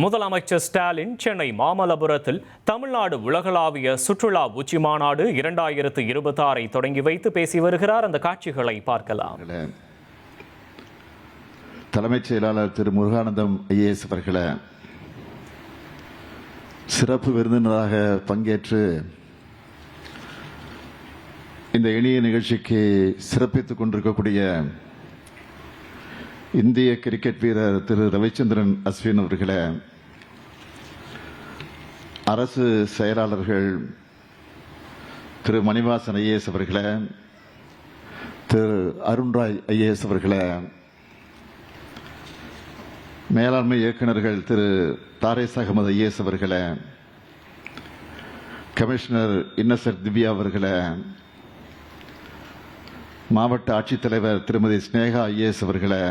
முதலமைச்சர் ஸ்டாலின் சென்னை மாமல்லபுரத்தில் தமிழ்நாடு உலகளாவிய சுற்றுலா உச்சி மாநாடு 2026 தொடங்கி வைத்து பேசி வருகிறார். அந்த காட்சிகளை பார்க்கலாம். தலைமைச் செயலாளர் திரு முருகானந்தம் ஐஏஎஸ் அவர்களை சிறப்பு விருந்தினராக பங்கேற்று இந்த இனிய நிகழ்ச்சிக்கு சிறப்பித்துக் கொண்டிருக்கக்கூடிய இந்திய கிரிக்கெட் வீரர் திரு ரவிச்சந்திரன் அஸ்வின் அவர்களே, அரசு செயலாளர்கள் திரு மணிவாசன் ஐஏஎஸ் அவர்களே, திரு அருண்ராய் ஐஏஎஸ் அவர்களே, மேலாண்மை இயக்குநர்கள் திரு தாரேஸ் அகமது ஐஏஎஸ் அவர்களே, கமிஷனர் இன்னசென்ட் திவ்யா அவர்களே, மாவட்ட ஆட்சித்தலைவர் திருமதி ஸ்னேகா ஐஏஎஸ் அவர்களே,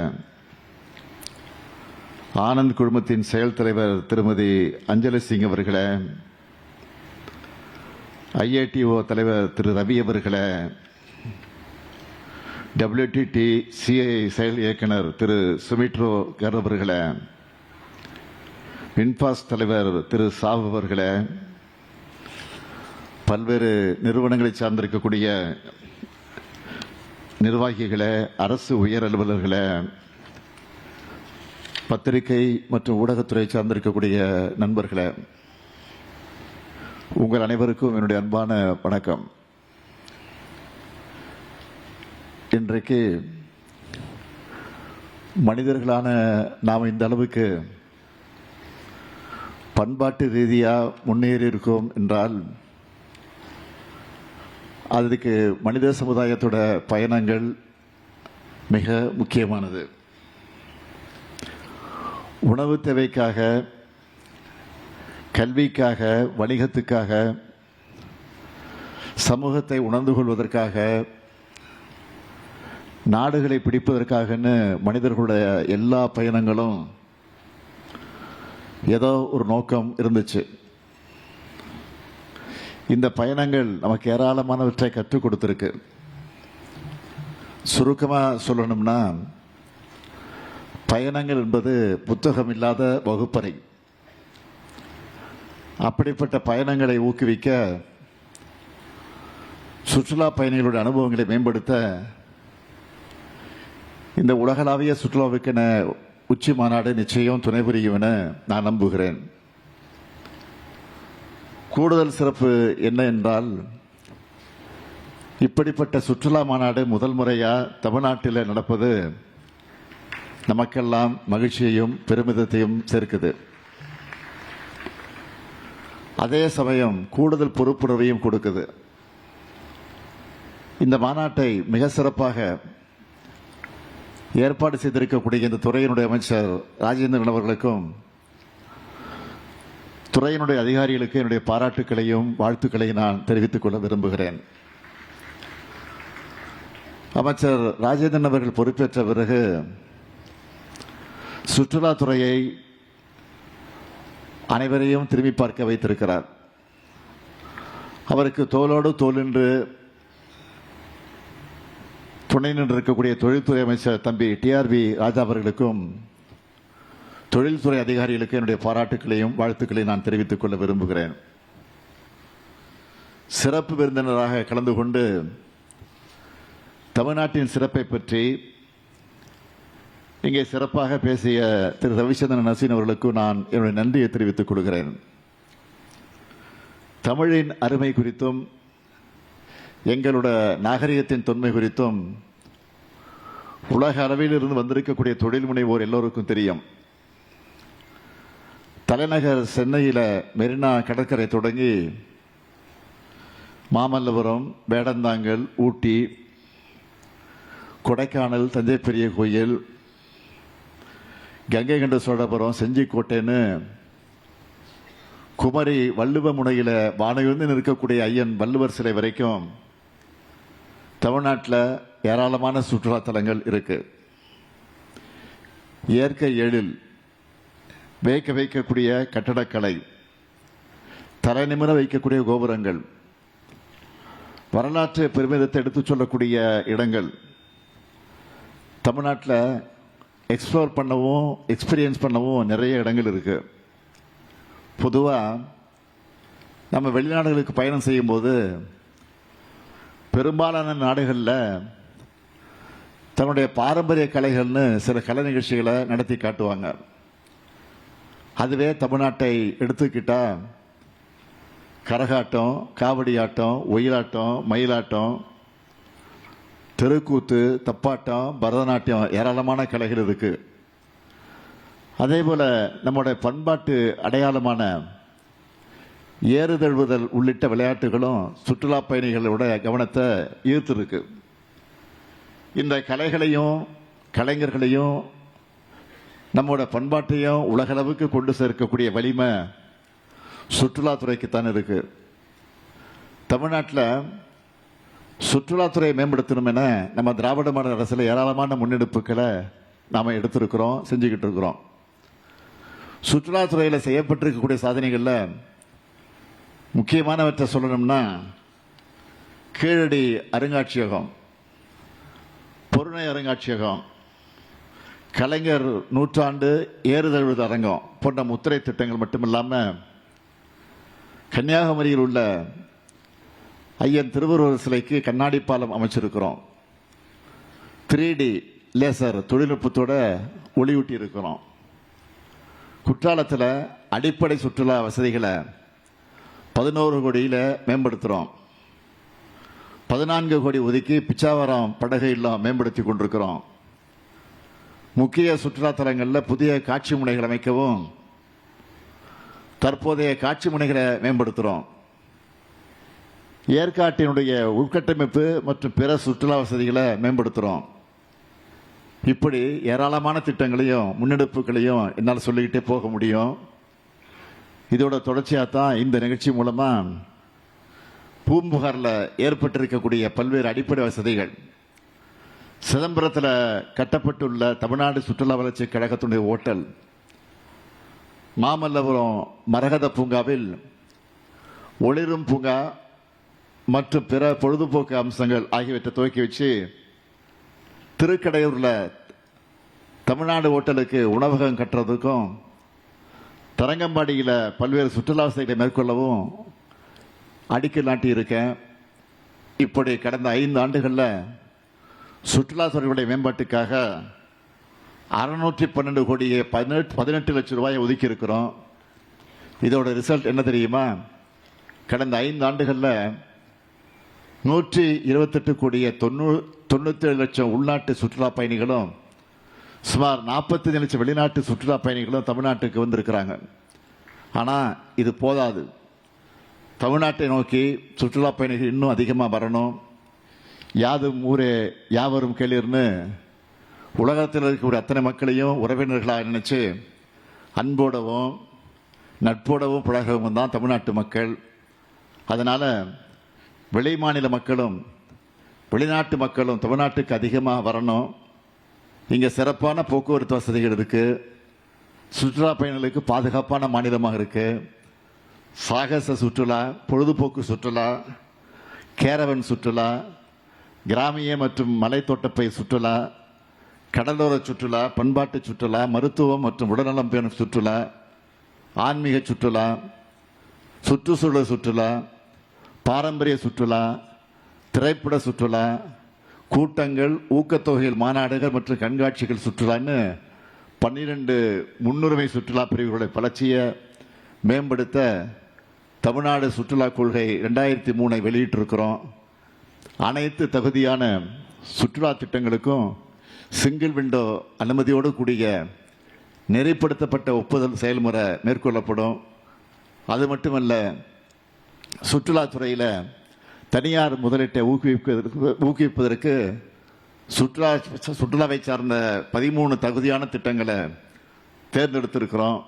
ஆனந்த் குழுமத்தின் செயல் தலைவர் திருமதி அஞ்சலி சிங் அவர்களே, ஐஏடிஓ தலைவர் திரு ரவி அவர்களே, WTT சிஐ செயல் இயக்குனர் திரு சுமிட்ரோ கர் அவர்களே, வின்பாஸ் தலைவர் திரு சாவ் அவர்களே, பல்வேறு நிறுவனங்களை சார்ந்திருக்கக்கூடிய நிர்வாகிகளே, அரசு உயர் அலுவலர்களே, பத்திரிகை மற்றும் ஊடகத்துறை சார்ந்திருக்கக்கூடிய நண்பர்களே, உங்கள் அனைவருக்கும் என்னுடைய அன்பான வணக்கம். இன்றைக்கு மனிதர்களான நாம் இந்த அளவுக்கு பண்பாட்டு ரீதியாக முன்னேறி இருக்கோம் என்றால் அதுக்கு மனித சமுதாயத்தோட பயணங்கள் மிக முக்கியமானது. உணவு தேவைக்காக, கல்விக்காக, வணிகத்துக்காக, சமூகத்தை உணர்ந்து கொள்வதற்காக, நாடுகளை பிடிப்பதற்காகன்னு மனிதர்களுடைய எல்லா பயணங்களும் ஏதோ ஒரு நோக்கம் இருந்துச்சு. இந்த பயணங்கள் நமக்கு ஏராளமானவற்றை கற்றுக் கொடுத்திருக்கு. சுருக்கமாக சொல்லணும்னா, பயணங்கள் என்பது புத்தகம் இல்லாத வகுப்பறை. அப்படிப்பட்ட பயணங்களை ஊக்குவிக்க, சுற்றுலா பயணிகளுடைய அனுபவங்களை மேம்படுத்த இந்த உலகளாவிய சுற்றுலாவுக்கென உச்சி மாநாடு நிச்சயம் துணை புரியும் என நான் நம்புகிறேன். கூடுதல் சிறப்பு என்ன என்றால், இப்படிப்பட்ட சுற்றுலா மாநாடு முதல் முறையாக தமிழ்நாட்டில் நடப்பது நமக்கெல்லாம் மகிழ்ச்சியையும் பெருமிதத்தையும் சேர்க்குது. அதே சமயம் கூடுதல் பொறுப்புணர்வையும் கொடுக்குது. இந்த மாநாட்டை மிக சிறப்பாக ஏற்பாடு செய்திருக்கக்கூடிய இந்த துறையினுடைய அமைச்சர் ராஜேந்திரன் அவர்களுக்கும் துறையினுடைய அதிகாரிகளுக்கு என்னுடைய பாராட்டுக்களையும் வாழ்த்துக்களையும் நான் தெரிவித்துக் கொள்ள விரும்புகிறேன். அமைச்சர் ராஜேந்திரன் அவர்கள் பொறுப்பேற்ற பிறகு சுற்றுலாத்துறையை அனைவரையும் திரும்பி பார்க்க வைத்திருக்கிறார். அவருக்கு தோளோடு தோள் நின்று துணை நின்றிருக்கக்கூடிய தொழில்துறை அமைச்சர் தம்பி TRV ராஜா அவர்களுக்கும் தொழில்துறை அதிகாரிகளுக்கு என்னுடைய பாராட்டுக்களையும் வாழ்த்துக்களையும் நான் தெரிவித்துக் கொள்ள விரும்புகிறேன். சிறப்பு விருந்தினராக கலந்து கொண்டு தமிழ்நாட்டின் சிறப்பை பற்றி இங்கே சிறப்பாக பேசிய திரு ரவிச்சந்திரன் அஸ்வின் அவர்களுக்கு நான் என்னுடைய நன்றியை தெரிவித்துக் கொள்கிறேன். தமிழின் அருமை குறித்தும் எங்களோட நாகரிகத்தின் தொன்மை குறித்தும் உலக அளவில் இருந்து வந்திருக்கக்கூடிய தொழில் முனைவோர் எல்லோருக்கும் தெரியும். தலைநகர் சென்னையில் மெரினா கடற்கரை தொடங்கி மாமல்லபுரம், வேடந்தாங்கல், ஊட்டி, கொடைக்கானல், தஞ்சை பெரிய கோயில், கங்கை கொண்ட சோழபுரம், செஞ்சிக்கோட்டைன்னு குமரி வள்ளுவ முனையில் வானையுந்து நிற்கக்கூடிய ஐயன் வள்ளுவர் சிலை வரைக்கும் தமிழ்நாட்டில் ஏராளமான சுற்றுலாத்தலங்கள் இருக்கு. இயற்கை எழில், வைக்கக்கூடிய கட்டடக்கலை, தலை நிமிர வைக்கக்கூடிய கோபுரங்கள், வரலாற்று பெருமிதத்தை எடுத்துச் சொல்லக்கூடிய இடங்கள் தமிழ்நாட்டில் எக்ஸ்ப்ளோர் பண்ணவும் எக்ஸ்பீரியன்ஸ் பண்ணவும் நிறைய இடங்கள் இருக்குது. பொதுவாக நம்ம வெளிநாடுகளுக்கு பயணம் செய்யும்போது பெரும்பாலான நாடுகளில் தன்னுடைய பாரம்பரிய கலைகள்னு சில கலை நிகழ்ச்சிகளை நடத்தி காட்டுவாங்க. அதுவே தமிழ்நாட்டை எடுத்துக்கிட்டால் கரகாட்டம், காவடி ஆட்டம், ஒயிலாட்டம், மயிலாட்டம், தெருக்கூத்து, தப்பாட்டம், பரதநாட்டியம், ஏராளமான கலைகள் இருக்கு. அதே போல நம்முடைய பண்பாட்டு அடையாளமான ஏறுதழுவுதல் உள்ளிட்ட விளையாட்டுகளும் சுற்றுலா பயணிகளோட கவனத்தை ஈர்த்திருக்கு. இந்த கலைகளையும் கலைஞர்களையும் நம்மோட பண்பாட்டையும் உலகளவுக்கு கொண்டு சேர்க்கக்கூடிய வலிமை சுற்றுலாத்துறைக்குத்தான் இருக்கு. தமிழ்நாட்டில் சுற்றுலாத்துறையை மேம்படுத்தணும் என நம்ம திராவிட மாடல் அரசில் ஏராளமான முன்னெடுப்புகளை நாம் எடுத்திருக்கிறோம், செஞ்சுக்கிட்டு இருக்கிறோம். சுற்றுலாத்துறையில் செய்யப்பட்டிருக்கக்கூடிய சாதனைகளில் முக்கியமானவற்றை சொல்லணும்னா கீழடி அருங்காட்சியகம், பொருணை அருங்காட்சியகம், கலைஞர் நூற்றாண்டு ஏறுதழுவுது அரங்கம் போன்ற முத்திரை திட்டங்கள் மட்டுமில்லாமல் கன்னியாகுமரியில் உள்ள ஐயன் திருவள்ளுவர் சிலைக்கு கண்ணாடி பாலம் அமைச்சிருக்கிறோம். 3D லேசர் தொழில்நுட்பத்தோட ஒளியூட்டி இருக்கிறோம். குற்றாலத்தில் அடிப்படை சுற்றுலா வசதிகளை 11 கோடியில் மேம்படுத்துகிறோம். 14 கோடி ஒதுக்கி பிச்சாவரம் படகு இல்லம் மேம்படுத்தி கொண்டிருக்கிறோம். முக்கிய சுற்றுலா தலங்களில் புதிய காட்சி முனைகள் அமைக்கவும் தற்போதைய காட்சி முனைகளை மேம்படுத்துகிறோம். ஏற்காட்டினுடைய உள்கட்டமைப்பு மற்றும் பிற சுற்றுலா வசதிகளை மேம்படுத்துகிறோம். இப்படி ஏராளமான திட்டங்களையும் முன்னெடுப்புகளையும் என்னால் சொல்லிக்கிட்டே போக முடியும். இதோட தொடர்ச்சியாக தான் இந்த நிகழ்ச்சி மூலமாக பூம்புகாரில் ஏற்பட்டிருக்கக்கூடிய பல்வேறு அடிப்படை வசதிகள், சிதம்பரத்தில் கட்டப்பட்டுள்ள தமிழ்நாடு சுற்றுலா வளர்ச்சி கழகத்தினுடைய ஓட்டல், மாமல்லபுரம் மரகத பூங்காவில் ஒளிரும் பூங்கா மற்றும் பிற பொழுதுபோக்கு அம்சங்கள் ஆகியவற்றை துவக்கி வச்சு திருக்கடையூரில் தமிழ்நாடு ஓட்டலுக்கு உணவகம் கட்டுறதுக்கும் தரங்கம்பாடியில் பல்வேறு சுற்றுலா வசதிகளை மேற்கொள்ளவும் அடிக்கல் நாட்டியிருக்கேன். இப்படி கடந்த 5 ஆண்டுகளில் சுற்றுலாத்துறையுடைய மேம்பாட்டுக்காக 612 கோடியே 18 லட்சம் ரூபாயை ஒதுக்கி இருக்கிறோம். இதோட ரிசல்ட் என்ன தெரியுமா? கடந்த 5 ஆண்டுகளில் 128 கோடியே 97 லட்சம் உள்நாட்டு சுற்றுலா பயணிகளும் சுமார் 45 லட்சம் வெளிநாட்டு சுற்றுலா பயணிகளும் தமிழ்நாட்டுக்கு வந்திருக்கிறாங்க. ஆனால் இது போதாது. தமிழ்நாட்டை நோக்கி சுற்றுலா பயணிகள் இன்னும் அதிகமாக வரணும். யாதும் ஊரே யாவரும் கேளீர்னு உலகத்தில் இருக்கக்கூடிய அத்தனை மக்களையும் உறவினர்களாக நினைச்சு அன்போடவும் நட்போடவும் பழகவும் தான் தமிழ்நாட்டு மக்கள். அதனால் வெளி மாநில மக்களும் வெளிநாட்டு மக்களும் தமிழ்நாட்டுக்கு அதிகமாக வரணும். இங்கே சிறப்பான போக்குவரத்து வசதிகள் இருக்குது. சுற்றுலா பயணிகளுக்கு பாதுகாப்பான மாநிலமாக இருக்குது. சாகச சுற்றுலா, பொழுதுபோக்கு சுற்றுலா, கேரவன் சுற்றுலா, கிராமிய மற்றும் மலைத்தோட்டப்பை சுற்றுலா, கடலோர சுற்றுலா, பண்பாட்டு சுற்றுலா, மருத்துவம் மற்றும் உடல்நலம் பேணும் சுற்றுலா, ஆன்மீக சுற்றுலா, சுற்றுச்சூழல் சுற்றுலா, பாரம்பரிய சுற்றுலா, திரைப்பட சுற்றுலா, கூட்டங்கள், ஊக்கத்தொகைகள், மாநாடுகள் மற்றும் கண்காட்சிகள் சுற்றுலான்னு 12 முன்னுரிமை சுற்றுலா பிரிவுகளுடைய வளர்ச்சியை மேம்படுத்த தமிழ்நாடு சுற்றுலா கொள்கை 2003 வெளியிட்டிருக்கிறோம். அனைத்து தகுதியான சுற்றுலா திட்டங்களுக்கும் சிங்கிள் விண்டோ அனுமதியோடு கூடிய நெறிப்படுத்தப்பட்ட ஒப்புதல் செயல்முறை மேற்கொள்ளப்படும். அது மட்டுமல்ல, சுற்றுலாத்துறையில் தனியார் முதலீட்டை ஊக்குவிப்பதற்கு சுற்றுலாவை சார்ந்த 13 தகுதியான திட்டங்களை தேர்ந்தெடுத்திருக்கிறோம்.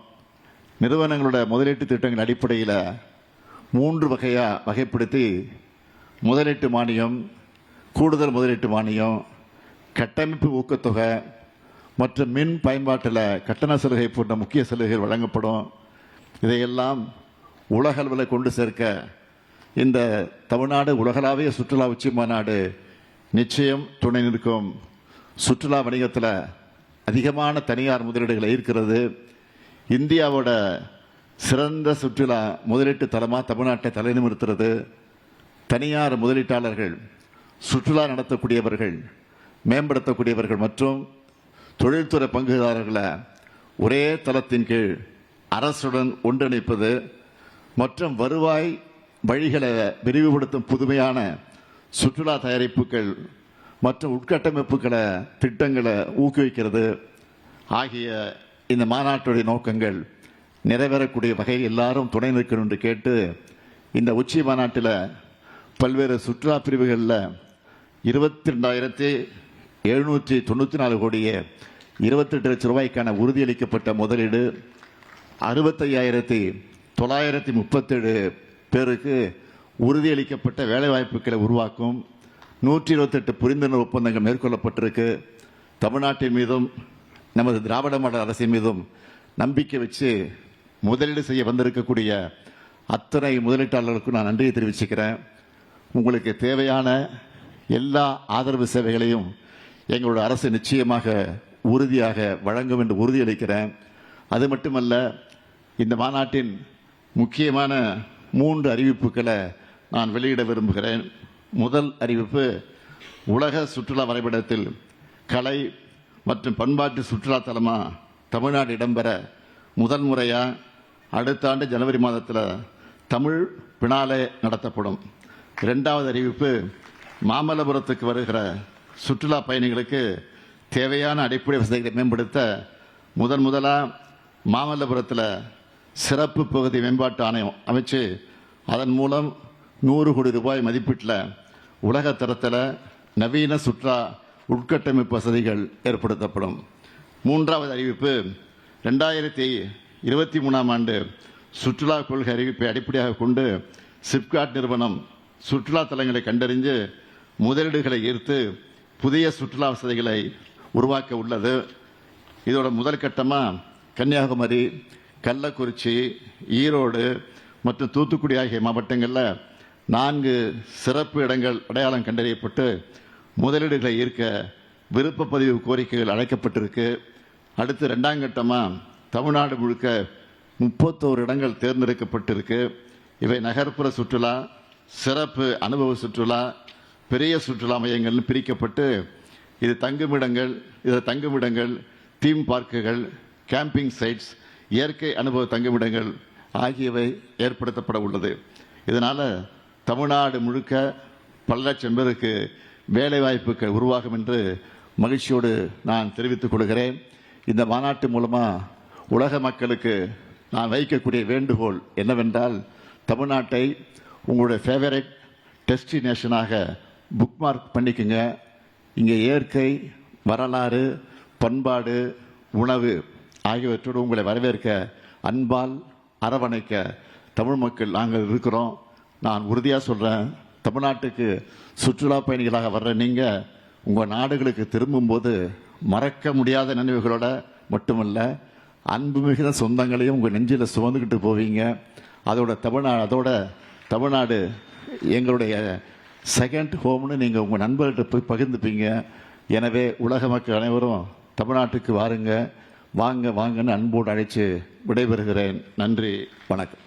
நிறுவனங்களோட முதலீட்டு திட்டங்கள் அடிப்படையில் 3 வகையாக வகைப்படுத்தி முதலீட்டு மானியம், கூடுதல் முதலீட்டு மானியம், கட்டமைப்பு ஊக்கத்தொகை மற்றும் மின் பயன்பாட்டில் கட்டண சலுகை போன்ற முக்கிய சலுகைகள் வழங்கப்படும். இதையெல்லாம் உலக அளவில் கொண்டு சேர்க்க இந்த தமிழ்நாடு உலகளாவிய சுற்றுலா உச்சி மாநாடு நிச்சயம் துணை நிற்கும். சுற்றுலா வணிகத்தில் அதிகமான தனியார் முதலீடுகளை ஈர்க்கிறது. இந்தியாவோட சிறந்த சுற்றுலா முதலீட்டு தலமாக தமிழ்நாட்டை தலைநிமிர்த்துறது. தனியார் முதலீட்டாளர்கள், சுற்றுலா நடத்தக்கூடியவர்கள், மேம்படுத்தக்கூடியவர்கள் மற்றும் தொழில்துறை பங்குதாரர்களை ஒரே தளத்தின் கீழ் அரசுடன் ஒன்றிணைப்பது மற்றும் வருவாய் வழிகளை விரிவுபடுத்தும் புதுமையான சுற்றுலா தயாரிப்புகள் மற்றும் உட்கட்டமைப்புகளை திட்டங்களை ஊக்குவிக்கிறது ஆகிய இந்த மாநாட்டுடைய நோக்கங்கள் நிறைவேறக்கூடிய வகையில் எல்லாரும் துணை நிற்கணும் என்று கேட்டு, இந்த உச்சி மாநாட்டில் பல்வேறு சுற்றுலா பிரிவுகளில் 22,794 கோடியே 28 லட்சம் ரூபாய்க்கான உறுதியளிக்கப்பட்ட முதலீடு, 65,937 பேருக்கு உறுதியளிக்கப்பட்ட வேலைவாய்ப்புகளை உருவாக்கும் 128 புரிந்துணர்வு ஒப்பந்தங்கள் மேற்கொள்ளப்பட்டிருக்கு. தமிழ்நாட்டின் மீதும் நமது திராவிட மாடல் அரசின் மீதும் நம்பிக்கை வச்சு முதலீடு செய்ய வந்திருக்கக்கூடிய அத்தனை முதலீட்டாளர்களுக்கும் நான் நன்றியை தெரிவிச்சுக்கிறேன். உங்களுக்கு தேவையான எல்லா ஆதரவு சேவைகளையும் எங்களோட அரசு நிச்சயமாக உறுதியாக வழங்கும் என்று உறுதியளிக்கிறேன். அது மட்டுமல்ல, இந்த மாநாட்டின் முக்கியமான 3 அறிவிப்புகளை நான் வெளியிட விரும்புகிறேன். முதல் அறிவிப்பு, உலக சுற்றுலா வரைபடத்தில் கலை மற்றும் பண்பாட்டு சுற்றுலா தலமாக தமிழ்நாடு இடம்பெற முதல் முறையாக அடுத்த ஆண்டு ஜனவரி மாதத்தில் தமிழ் பினாலே நடத்தப்படும். இரண்டாவது அறிவிப்பு, மாமல்லபுரத்துக்கு வருகிற சுற்றுலா பயணிகளுக்கு தேவையான அடிப்படை வசதிகளை மேம்படுத்த முதலாக மாமல்லபுரத்தில் சிறப்பு பகுதி மேம்பாட்டு ஆணையம் அமைச்சு அதன் மூலம் 100 கோடி ரூபாய் மதிப்பீட்டில் உலக தரத்தில் நவீன சுற்றுலா உட்கட்டமைப்பு வசதிகள் ஏற்படுத்தப்படும். மூன்றாவது அறிவிப்பு, 2023ஆம் ஆண்டு சுற்றுலா கொள்கை அறிவிப்பை அடிப்படையாக கொண்டு சிப்காட் நிறுவனம் சுற்றுலா தலங்களை கண்டறிந்து முதலீடுகளை ஈர்த்து புதிய சுற்றுலா வசதிகளை உருவாக்க உள்ளது. இதோட முதல் கட்டமாக கன்னியாகுமரி, கள்ளக்குறிச்சி, ஈரோடு மற்றும் தூத்துக்குடி ஆகிய மாவட்டங்களில் 4 சிறப்பு இடங்கள் அடையாளம் கண்டறியப்பட்டு முதலீடுகளை ஈர்க்க விருப்ப பதிவு கோரிக்கைகள் அழைக்கப்பட்டிருக்கு. அடுத்து 2ஆம் கட்டமாக தமிழ்நாடு முழுக்க 31 இடங்கள் தேர்ந்தெடுக்கப்பட்டிருக்கு. இவை நகர்ப்புற சுற்றுலா, சிறப்பு அனுபவ சுற்றுலா, பெரிய சுற்றுலா மையங்கள்னு பிரிக்கப்பட்டு இதில் தங்குமிடங்கள், தீம் பார்க்குகள், கேம்பிங் சைட்ஸ், இயற்கை அனுபவ தங்குமிடங்கள் ஆகியவை ஏற்படுத்தப்பட உள்ளது. இதனால் தமிழ்நாடு முழுக்க பல லட்சம் பேருக்கு வேலைவாய்ப்புகள் உருவாகும் என்று மகிழ்ச்சியோடு நான் தெரிவித்துக் கொள்கிறேன். இந்த மாநாட்டு மூலமாக உலக மக்களுக்கு நான் வைக்கக்கூடிய வேண்டுகோள் என்னவென்றால், தமிழ்நாட்டை உங்களுடைய ஃபேவரட் டெஸ்டினேஷனாக புக்மார்க் பண்ணிக்கோங்க. இங்கே இயற்கை, வரலாறு, பண்பாடு, உணவு ஆகியவற்றோடு உங்களை வரவேற்க, அன்பால் அரவணைக்க தமிழ் மக்கள் நாங்கள் இருக்கிறோம். நான் உறுதியாக சொல்கிறேன், தமிழ்நாட்டுக்கு சுற்றுலா பயணிகளாக வர்ற நீங்கள் உங்கள் நாடுகளுக்கு திரும்பும்போது மறக்க முடியாத நினைவுகளோட மட்டுமல்ல, அன்பு மிகுந்த சொந்தங்களையும் உங்கள் நெஞ்சில் சுமந்துக்கிட்டு போவீங்க. அதோட தமிழ்நாடு எங்களுடைய செகண்ட் ஹோம்னு நீங்கள் உங்கள் நண்பர்கிட்ட போய் பகிர்ந்துப்பீங்க. எனவே உலக மக்கள் அனைவரும் தமிழ்நாட்டுக்கு வாங்கன்னு அன்போடு அழைத்து விடைபெறுகிறேன். நன்றி, வணக்கம்.